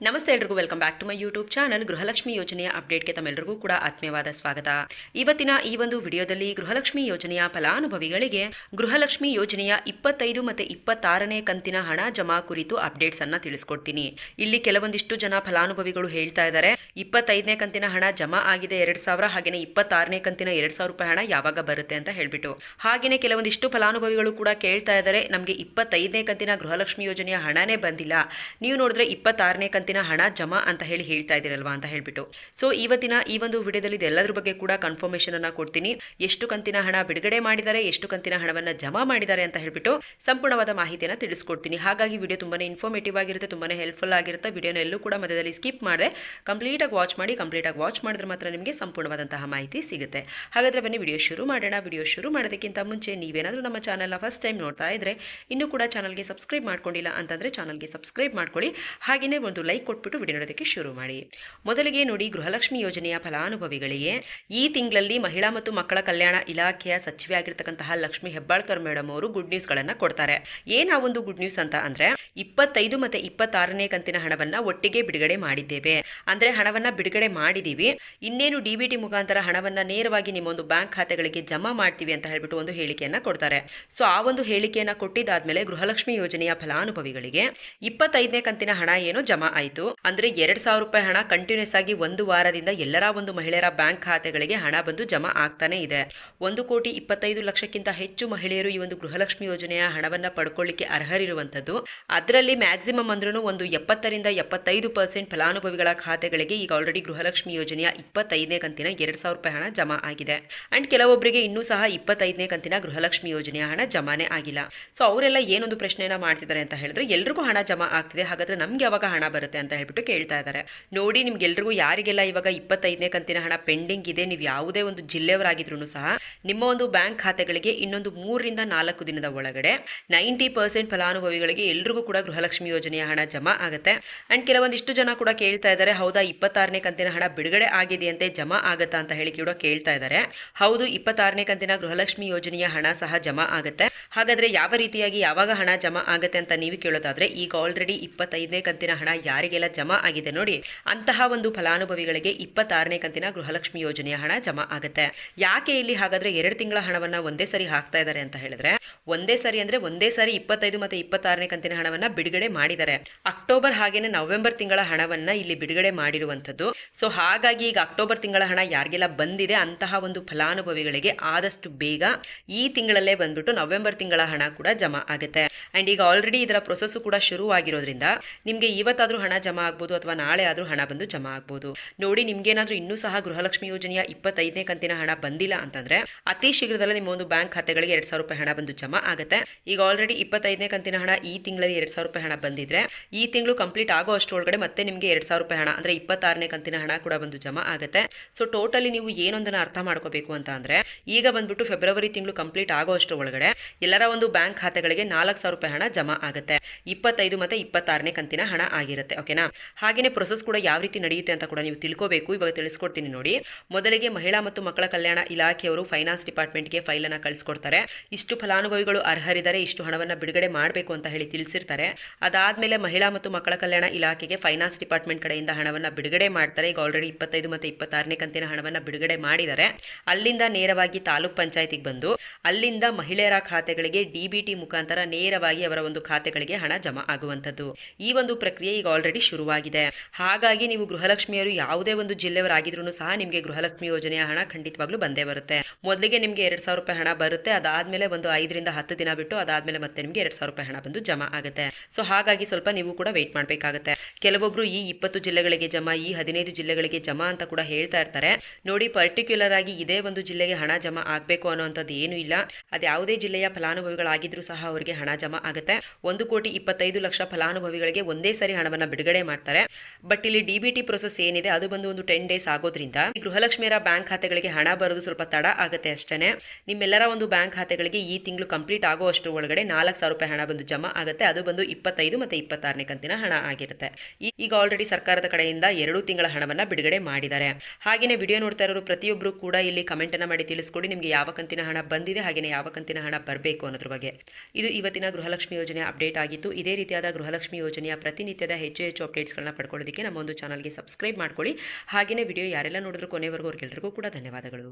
ನಮಸ್ತೆ ಎಲ್ರಿಗೂ welcome back to my YouTube channel. Gruhalakshmi ಯೋಜನೆಯ ಅಪ್ಡೇಟ್ಗೆ ತಮ್ಮೆಲ್ಲರಿಗೂ ಕೂಡ ಆತ್ಮೀಯವಾದ ಸ್ವಾಗತ. ಇವತ್ತಿನ ಈ ಒಂದು ವಿಡಿಯೋದಲ್ಲಿ ಗೃಹಲಕ್ಷ್ಮಿ ಯೋಜನೆಯ ಫಲಾನುಭವಿಗಳಿಗೆ ಗೃಹಲಕ್ಷ್ಮಿ ಯೋಜನೆಯ 25 ಮತ್ತು 26ನೇ ಕಂತಿನ ಹಣ ಜಮಾ ಕುರಿತು ಅಪ್ಡೇಟ್ಸ್ ಅನ್ನ ತಿಳಿಸ್ಕೊಡ್ತೀನಿ. ಇಲ್ಲಿ ಕೆಲವೊಂದಿಷ್ಟು ಜನ ಫಲಾನುಭವಿಗಳು ಹೇಳ್ತಾ ಇದ್ದಾರೆ 25ನೇ ಕಂತಿನ ಹಣ ಜಮಾ ಆಗಿದೆ 2000, ಹಾಗೇನೆ 26ನೇ ಕಂತಿನ 2000 ರೂಪಾಯಿ ಹಣ ಯಾವಾಗ ಬರುತ್ತೆ ಅಂತ ಹೇಳ್ಬಿಟ್ಟು. ಹಾಗೇನೆ ಕೆಲವೊಂದಿಷ್ಟು ಫಲಾನುಭವಿಗಳು ಕೂಡ ಕೇಳ್ತಾ ಇದ್ದಾರೆ ನಮಗೆ 25ನೇ ಕಂತಿನ ಗೃಹಲಕ್ಷ್ಮಿ ಯೋಜನೆಯ ಹಣನೇ ಬಂದಿಲ್ಲ, ನೀವು ನೋಡಿದ್ರೆ 26ನೇ ಕಂತಿನ ಹಣ ಜಮಾ ಅಂತ ಹೇಳ್ತಾ ಇದ್ದೀರಲ್ವಾ ಅಂತ ಹೇಳ್ಬಿಟ್ಟು. ಸೊ ಇವತ್ತಿನ ಈ ಒಂದು ವಿಡಿಯೋದಲ್ಲಿ ಇದೆಲ್ಲದ್ರ ಬಗ್ಗೆ ಕೂಡ ಕನ್ಫರ್ಮೇಷನ್ ಅನ್ನ ಕೊಡ್ತೀನಿ. ಎಷ್ಟು ಕಂತಿನ ಹಣ ಬಿಡುಗಡೆ ಮಾಡಿದ್ದಾರೆ, ಎಷ್ಟು ಕಂತಿನ ಹಣವನ್ನ ಜಮಾ ಮಾಡಿದ್ದಾರೆ ಅಂತ ಹೇಳ್ಬಿಟ್ಟು ಸಂಪೂರ್ಣವಾದ ಮಾಹಿತಿಯನ್ನು ತಿಳಿಸ್ಕೊಡ್ತೀನಿ. ಹಾಗಾಗಿ ವಿಡಿಯೋ ತುಂಬಾನೇ ಇನ್ಫಾರ್ಮೇಟಿವ್ ಆಗಿರುತ್ತೆ, ತುಂಬಾನೇ ಹೆಲ್ಪ್ಫುಲ್ ಆಗಿರುತ್ತೆ. ವಿಡಿಯೋನ ಎಲ್ಲೂ ಕೂಡ ಮಧ್ಯದಲ್ಲಿ ಸ್ಕಿಪ್ ಮಾಡದೆ ಕಂಪ್ಲೀಟ್ ಆಗಿ ವಾಚ್ ಮಾಡಿ. ಕಂಪ್ಲೀಟ್ ಆಗಿ ವಾಚ್ ಮಾಡಿದ್ರೆ ಮಾತ್ರ ನಿಮಗೆ ಸಂಪೂರ್ಣವಾದಂತಹ ಮಾಹಿತಿ ಸಿಗುತ್ತೆ. ಹಾಗಾದ್ರೆ ಬನ್ನಿ ವಿಡಿಯೋ ಶುರು ಮಾಡೋಣ. ವಿಡಿಯೋ ಶುರು ಮಾಡೋದಕ್ಕಿಂತ ಮುಂಚೆ ನೀವೇನಾದರೂ ನಮ್ಮ ಚಾನಲ್ನ ಫಸ್ಟ್ ಟೈಮ್ ನೋಡ್ತಾ ಇದ್ರೆ ಇನ್ನೂ ಕೂಡ ಚಾನಲ್ಗೆ ಸಬ್ಸ್ಕ್ರೈಬ್ ಮಾಡ್ಕೊಂಡಿಲ್ಲ ಅಂತಂದ್ರೆ ಚಾನಲ್ಗೆ ಸಬ್ಸ್ಕ್ರೈಬ್ ಮಾಡ್ಕೊಳ್ಳಿ. ಹಾಗೆಯೇ ಒಂದು ಲೈಕ್ ಕೊಟ್ಬಿಟ್ಟು ವಿಡಿಯೋ ನೋಡೋದಕ್ಕೆ ಶುರು ಮಾಡಿ. ಮೊದಲಿಗೆ ನೋಡಿ, ಗೃಹಲಕ್ಷ್ಮಿ ಯೋಜನೆಯ ಫಲಾನುಭವಿಗಳಿಗೆ ಈ ತಿಂಗಳಲ್ಲಿ ಮಹಿಳಾ ಮತ್ತು ಮಕ್ಕಳ ಕಲ್ಯಾಣ ಇಲಾಖೆಯ ಸಚಿವೆ ಆಗಿರ್ತಕ್ಕಂತಹ ಲಕ್ಷ್ಮಿ ಹೆಬ್ಬಾಳ್ಕರ್ ಮೇಡಮ್ ಅವರು ಗುಡ್ ನ್ಯೂಸ್ ಗಳನ್ನ ಕೊಡ್ತಾರೆ. ಏನ್ ಆ ಒಂದು ಗುಡ್ ನ್ಯೂಸ್ ಅಂತ ಅಂದ್ರೆ 25 ಮತ್ತೆ 26ನೇ ಕಂತಿನ ಹಣವನ್ನ ಒಟ್ಟಿಗೆ ಬಿಡುಗಡೆ ಮಾಡಿದ್ದೇವೆ. ಅಂದ್ರೆ ಹಣವನ್ನ ಬಿಡುಗಡೆ ಮಾಡಿದೀವಿ, ಇನ್ನೇನು ಡಿಬಿಟಿ ಮುಖಾಂತರ ಹಣವನ್ನ ನೇರವಾಗಿ ನಿಮ್ಮ ಒಂದು ಬ್ಯಾಂಕ್ ಖಾತೆಗಳಿಗೆ ಜಮಾ ಮಾಡ್ತೀವಿ ಅಂತ ಹೇಳ್ಬಿಟ್ಟು ಒಂದು ಹೇಳಿಕೆಯನ್ನ ಕೊಡ್ತಾರೆ. ಸೊ ಆ ಒಂದು ಹೇಳಿಕೆಯನ್ನ ಕೊಟ್ಟಿದ್ದಾದ್ಮೇಲೆ ಗೃಹಲಕ್ಷ್ಮಿ ಯೋಜನೆಯ ಫಲಾನುಭವಿಗಳಿಗೆ 25ನೇ ಕಂತಿನ ಹಣ ಏನು ಜಮಾ ಆಯಿತು. ಅಂದ್ರೆ 2000 ರೂಪಾಯಿ ಹಣ ಕಂಟಿನ್ಯೂಸ್ ಆಗಿ ಒಂದು ವಾರದಿಂದ ಎಲ್ಲರ ಒಂದು ಮಹಿಳೆಯರ ಬ್ಯಾಂಕ್ ಖಾತೆಗಳಿಗೆ ಹಣ ಬಂದು ಜಮಾ ಆಗ್ತಾನೆ ಇದೆ. 1,25,00,000ಕ್ಕಿಂತ ಹೆಚ್ಚು ಮಹಿಳೆಯರು ಈ ಒಂದು ಗೃಹಲಕ್ಷ್ಮಿ ಯೋಜನೆಯ ಹಣವನ್ನ ಪಡ್ಕೊಳ್ಳಿಕ್ಕೆ ಅರ್ಹರಿರುವಂತದ್ದು. ಅದರಲ್ಲಿ ಮ್ಯಾಕ್ಸಿಮಮ್ ಅಂದ್ರೂ ಒಂದು 70ರಿಂದ 75% ಫಲಾನುಭವಿಗಳ ಖಾತೆಗಳಿಗೆ ಈಗ ಆಲ್ರೆಡಿ ಗೃಹಲಕ್ಷ್ಮಿ ಯೋಜನೆಯ 25ನೇ ಕಂತಿನ 2000 ರೂಪಾಯಿ ಹಣ ಜಮಾ ಆಗಿದೆ. ಅಂಡ್ ಕೆಲವೊಬ್ಬರಿಗೆ ಇನ್ನೂ ಸಹ 25ನೇ ಕಂತಿನ ಗೃಹಲಕ್ಷ್ಮಿ ಯೋಜನೆಯ ಹಣ ಜಮಾನೇ ಆಗಿಲ್ಲ. ಸೊ ಅವರೆಲ್ಲ ಏನೊಂದು ಪ್ರಶ್ನೆಯನ್ನ ಮಾಡ್ತಿದ್ದಾರೆ ಅಂತ ಹೇಳಿದ್ರೆ, ಎಲ್ರಿಗೂ ಹಣ ಜಮಾ ಆಗ್ತಿದೆ, ಹಾಗಾದ್ರೆ ನಮ್ಗೆ ಯಾವಾಗ ಹಣ ಬರುತ್ತೆ ಅಂತ ಹೇಳ್ಬಿಟ್ಟು ಕೇಳ್ತಾ ಇದ್ದಾರೆ. ನೋಡಿ, ನಿಮ್ಗೆಲ್ರಿಗೂ ಯಾರಿಗೆಲ್ಲ ಇವಾಗ 25ನೇ ಕಂತಿನ ಹಣ ಪೆಂಡಿಂಗ್ ಇದೆ, ನೀವು ಯಾವುದೇ ಒಂದು ಜಿಲ್ಲೆಯವರಾಗಿದ್ರು ಸಹ ನಿಮ್ಮ ಒಂದು ಬ್ಯಾಂಕ್ ಖಾತೆಗಳಿಗೆ ಇನ್ನೊಂದು 3ರಿಂದ 4 ದಿನದ ಒಳಗಡೆ 90% ಫಲಾನುಭವಿಗಳಿಗೆ ಎಲ್ರಿಗೂ ಕೂಡ ಗೃಹಲಕ್ಷ್ಮಿ ಯೋಜನೆಯ ಹಣ ಜಮಾ ಆಗುತ್ತೆ. ಅಂಡ್ ಕೆಲವೊಂದಿಷ್ಟು ಜನ ಕೂಡ ಕೇಳ್ತಾ ಇದ್ದಾರೆ, ಹೌದಾ 26ನೇ ಕಂತಿನ ಹಣ ಬಿಡುಗಡೆ ಆಗಿದೆಯಂತೆ, ಜಮಾ ಆಗತ್ತಾ ಅಂತ ಹೇಳಿ ಕೂಡ ಕೇಳ್ತಾ ಇದ್ದಾರೆ. ಹೌದು, 26ನೇ ಕಂತಿನ ಗೃಹಲಕ್ಷ್ಮಿ ಯೋಜನೆಯ ಹಣ ಸಹ ಜಮಾ ಆಗುತ್ತೆ. ಹಾಗಾದ್ರೆ ಯಾವ ರೀತಿಯಾಗಿ ಯಾವಾಗ ಹಣ ಜಮಾ ಆಗುತ್ತೆ ಅಂತ ನೀವು ಕೇಳೋದಾದ್ರೆ, ಈಗ ಆಲ್ರೆಡಿ 25ನೇ ಕಂತಿನ ಹಣ ಯಾರಿಗೆಲ್ಲ ಜಮಾ ಆಗಿದೆ ನೋಡಿ, ಅಂತಹ ಒಂದು ಫಲಾನುಭವಿಗಳಿಗೆ 26ನೇ ಕಂತಿನ ಗೃಹಲಕ್ಷ್ಮಿ ಯೋಜನೆಯ ಹಣ ಜಮಾ ಆಗುತ್ತೆ. ಯಾಕೆ ಇಲ್ಲಿ ಹಾಗಾದ್ರೆ 2 ತಿಂಗಳ ಹಣವನ್ನ ಒಂದೇ ಸರಿ ಹಾಕ್ತಾ ಇದ್ದಾರೆ ಅಂತ ಹೇಳಿದ್ರೆ, ಒಂದೇ ಸರಿ 25 ಮತ್ತೆ 26ನೇ ಕಂತಿನ ಹಣವನ್ನ ಬಿಡುಗಡೆ ಮಾಡಿದ್ದಾರೆ. ಅಕ್ಟೋಬರ್ ಹಾಗೇನೆ ನವೆಂಬರ್ ತಿಂಗಳ ಹಣವನ್ನ ಇಲ್ಲಿ ಬಿಡುಗಡೆ ಮಾಡಿರುವಂತದ್ದು. ಸೊ ಹಾಗಾಗಿ ಈಗ ಅಕ್ಟೋಬರ್ ತಿಂಗಳ ಹಣ ಯಾರಿಗೆಲ್ಲ ಬಂದಿದೆ ಅಂತಹ ಒಂದು ಫಲಾನುಭವಿಗಳಿಗೆ ಆದಷ್ಟು ಬೇಗ ಈ ತಿಂಗಳಲ್ಲೇ ಬಂದ್ಬಿಟ್ಟು ನವೆಂಬರ್ ತಿಂಗಳ ಹಣ ಕೂಡ ಜಮಾ ಆಗುತ್ತೆ. ಅಂಡ್ ಈಗ ಆಲ್ರೆಡಿ ಇದರ ಪ್ರೊಸೆಸ್ ಕೂಡ ಶುರು ಆಗಿರೋದ್ರಿಂದ ನಿಮ್ಗೆ ಇವತ್ತಾದ್ರೂ ಹಣ ಜಮಾ ಆಗ್ಬೋದು ಅಥವಾ ನಾಳೆ ಆದ್ರೂ ಹಣ ಬಂದು ಜಮಾ ಆಗ್ಬೋದು. ನೋಡಿ, ನಿಮ್ಗೇನಾದ್ರೂ ಇನ್ನೂ ಸಹ ಗೃಹಲಕ್ಷ್ಮಿ ಯೋಜನೆಯ 25ನೇ ಕಂತಿನ ಹಣ ಬಂದಿಲ್ಲ ಅಂತಂದ್ರೆ ಅತಿ ಶೀಘ್ರದಲ್ಲೇ ನಿಮ್ಮ ಒಂದು ಬ್ಯಾಂಕ್ ಖಾತೆಗಳಿಗೆ 2000 ರೂಪಾಯಿ ಹಣ ಬಂದು ಜಮಾ ಆಗುತ್ತೆ. ಈಗ ಆಲ್ರೆಡಿ 25ನೇ ಕಂತಿನ ಹಣ ಈ ತಿಂಗಳಲ್ಲಿ 2000 ರೂಪಾಯಿ ಹಣ ಬಂದಿದ್ರೆ ಈ ತಿಂಗಳು ಕಂಪ್ಲೀಟ್ ಆಗೋ ಅಷ್ಟರೊಳಗಡೆ ಮತ್ತೆ ನಿಮಗೆ 2000 ರೂಪಾಯಿ ಹಣ ಅಂದ್ರೆ 26ನೇ ಕಂತಿನ ಹಣ ಕೂಡ ಬಂದು ಜಮಾ ಆಗುತ್ತೆ. ಸೊ ಟೋಟಲಿ ನೀವು ಏನೊಂದನ್ನ ಅರ್ಥ ಮಾಡ್ಕೋಬೇಕು ಅಂತ ಅಂದ್ರೆ, ಈಗ ಬಂದ್ಬಿಟ್ಟು ಫೆಬ್ರವರಿ ತಿಂಗಳು ಕಂಪ್ಲೀಟ್ ಆಗೋ ಅಷ್ಟರ ಒಳಗಡೆ ಎಲ್ಲರ ಒಂದು ಬ್ಯಾಂಕ್ ಖಾತೆಗಳಿಗೆ 4000 ರೂಪಾಯಿ ಹಣ ಜಮಾ ಆಗುತ್ತೆ. 25 ಮತ್ತೆ 26ನೇ ಕಂತಿನ ಹಣ ಆಗಿರುತ್ತೆ. ಓಕೆನಾ? ಹಾಗೇನೆ ಪ್ರೊಸೆಸ್ ಕೂಡ ಯಾವ ರೀತಿ ನಡೆಯುತ್ತೆ ಅಂತ ಕೂಡ ನೀವು ತಿಳ್ಕೋಬೇಕು. ಇವಾಗ ತಿಳಿಸ್ಕೊಡ್ತೀನಿ ನೋಡಿ. ಮೊದಲಿಗೆ ಮಹಿಳಾ ಮತ್ತು ಮಕ್ಕಳ ಕಲ್ಯಾಣ ಇಲಾಖೆಯವರು ಫೈನಾನ್ಸ್ ಡಿಪಾರ್ಟ್ಮೆಂಟ್ಗೆ ಫೈಲ್ ಅನ್ನ ಕಳಿಸ್ಕೊಡ್ತಾರೆ. ಇಷ್ಟು ಫಲಾನುಭವಿಗಳು ಅರ್ಹರಿದ್ದಾರೆ, ಇಷ್ಟು ಹಣವನ್ನ ಬಿಡುಗಡೆ ಮಾಡಬೇಕು ಅಂತ ಹೇಳಿ ತಿಳಿಸಿರ್ತಾರೆ. ಅದಾದ್ಮೇಲೆ ಮಹಿಳಾ ಮತ್ತು ಮಕ್ಕಳ ಕಲ್ಯಾಣ ಇಲಾಖೆಗೆ ಫೈನಾನ್ಸ್ ಡಿಪಾರ್ಟ್ಮೆಂಟ್ ಕಡೆಯಿಂದ ಹಣವನ್ನ ಬಿಡುಗಡೆ ಮಾಡ್ತಾರೆ. ಈಗ ಆಲ್ರೆಡಿ 25 ಮತ್ತೆ 26ನೇ ಕಂತಿನ ಹಣವನ್ನ ಬಿಡುಗಡೆ ಮಾಡಿದ್ದಾರೆ. ಅಲ್ಲಿಂದ ನೇರವಾಗಿ ತಾಲೂಕ್ ಪಂಚಾಯತಿಗೆ ಬಂದು ಅಲ್ಲಿಂದ ಮಹಿಳೆಯರ ಖಾತೆಗಳಿಗೆ ಡಿಬಿಟಿ ಮುಖಾಂತರ ನೇರವಾಗಿ ಅವರ ಒಂದು ಖಾತೆಗಳಿಗೆ ಹಣ ಜಮಾ ಆಗುವಂತದ್ದು. ಈ ಒಂದು ಪ್ರಕ್ರಿಯೆ ಈಗ ಆಲ್ರೆಡಿ ಶುರುವಾಗಿದೆ. ಹಾಗಾಗಿ ನೀವು ಗೃಹಲಕ್ಷ್ಮಿಯರು ಯಾವುದೇ ಒಂದು ಜಿಲ್ಲೆಯವರಾಗಿದ್ರು ಸಹ ನಿಮಗೆ ಗೃಹಲಕ್ಷ್ಮಿ ಯೋಜನೆಯ ಹಣ ಖಂಡಿತವಾಗ್ಲೂ ಬಂದೇ ಬರುತ್ತೆ. ಮೊದಲಿಗೆ ನಿಮಗೆ 2000 ರೂಪಾಯಿ ಹಣ ಬರುತ್ತೆ, ಅದಾದ್ಮೇಲೆ ಒಂದು 5ರಿಂದ 10 ದಿನ ಬಿಟ್ಟು ಅದಾದ್ಮೇಲೆ ಮತ್ತೆ ನಿಮಗೆ 2000 ರೂಪಾಯಿ ಹಣ ಬಂದು ಜಮಾ ಆಗುತ್ತೆ. ಸೊ ಹಾಗಾಗಿ ಸ್ವಲ್ಪ ನೀವು ಕೂಡ ವೇಟ್ ಮಾಡಬೇಕಾಗುತ್ತೆ. ಕೆಲವೊಬ್ರು ಈ 20 ಜಿಲ್ಲೆಗಳಿಗೆ ಜಮಾ, ಈ 15 ಜಿಲ್ಲೆಗಳಿಗೆ ಜಮಾ ಅಂತ ಕೂಡ ಹೇಳ್ತಾ ಇರ್ತಾರೆ. ನೋಡಿ, ಪರ್ಟಿಕ್ಯುಲರ್ ಆಗಿ ಇದೇ ಒಂದು ಜಿಲ್ಲೆಗೆ ಹಣ ಜಮಾ ಆಗ್ಬೇಕು ಅನ್ನೋಂಥದ್ದು ಏನು ಇಲ್ಲ. ಅದು ಯಾವುದೇ ಜಿಲ್ಲೆಯ ಫಲಾನುಭವಿಗಳಾಗಿದ್ರು ಸಹ ಅವರಿಗೆ ಹಣ ಜಮಾ ಆಗುತ್ತೆ. 1,25,00,000 ಫಲಾನುಭವಿಗಳಿಗೆ ಒಂದೇ ಸರಿ ಹಣವನ್ನ ಬಿಡುಗಡೆ ಮಾಡ್ತಾರೆ. ಬಟ್ ಇಲ್ಲಿ ಡಿಬಿಟಿ ಪ್ರೊಸೆಸ್ ಏನಿದೆ ಅದು ಬಂದು ಒಂದು 10 ಡೇಸ್ ಆಗೋದ್ರಿಂದ ಗೃಹಲಕ್ಷ್ಮಿಯರ ಬ್ಯಾಂಕ್ ಖಾತೆಗಳಿಗೆ ಹಣ ಬರೋದು ಸ್ವಲ್ಪ ತಡ ಆಗುತ್ತೆ ಅಷ್ಟೇ. ನಿಮ್ಮೆಲ್ಲರ ಒಂದು ಬ್ಯಾಂಕ್ ಖಾತೆಗಳಿಗೆ ಈ ತಿಂಗಳು ಕಂಪ್ಲೀಟ್ ಆಗೋ ಅಷ್ಟು ಒಳಗಡೆ 4000 ರೂಪಾಯಿ ಹಣ ಬಂದು ಜಮಾ ಆಗುತ್ತೆ. ಅದು ಬಂದು 25 ಮತ್ತೆ 26ನೇ ಕಂತಿನ ಹಣ ಆಗಿರುತ್ತೆ. ಈಗ ಆಲ್ರೆಡಿ ಸರ್ಕಾರದ ಕಡೆಯಿಂದ 2 ತಿಂಗಳ ಹಣವನ್ನ ಬಿಡುಗಡೆ ಮಾಡಿದ್ದಾರೆ. ಹಾಗೇನೆ ವಿಡಿಯೋ ನೋಡ್ತಾ ಇರೋರು ಪ್ರತಿಯೊಬ್ಬರು ಕೂಡ ಇಲ್ಲಿ ಕಮೆಂಟ್ ಅನ್ನ ಮಾಡಿ ತಿಳಿಸ್ಕೊಡಿ ನಿಮಗೆ ಯಾವ ಕಂತಿನ ಹಣ ಬಂದಿದೆ, ಹಾಗೇನೆ ಯಾವ ಕಂತಿನ ಹಣ ಬರಬೇಕು ಅನ್ನೋದ್ರ ಬಗ್ಗೆ. ಇದು ಇವತ್ತಿನ ಗೃಹಲಕ್ಷ್ಮಿ ಯೋಜನೆಯ ಅಪ್ಡೇಟ್ ಆಗಿತ್ತು. ಇದೇ ರೀತಿಯಾದ ಗೃಹಲಕ್ಷ್ಮಿ ಯೋಜನೆಯ ಪ್ರತಿನಿತ್ಯದ ಹೆಚ್ಚು ಹೆಚ್ಚು ಅಪ್ಡೇಟ್ಸ್ಗಳನ್ನ ಪಡ್ಕೊಳ್ಳೋದಕ್ಕೆ ನಮ್ಮ ಒಂದು ಚಾನಲ್ಗೆ ಸಬ್ಸ್ಕ್ರೈಬ್ ಮಾಡ್ಕೊಳ್ಳಿ. ಹಾಗೆಯೇ ವಿಡಿಯೋ ಯಾರೆಲ್ಲ ನೋಡಿದ್ರು ಕೊನೆವರೆಗೂ ಅವ್ರಿಗೆಲ್ಲರಿಗೂ ಕೂಡ ಧನ್ಯವಾದಗಳು.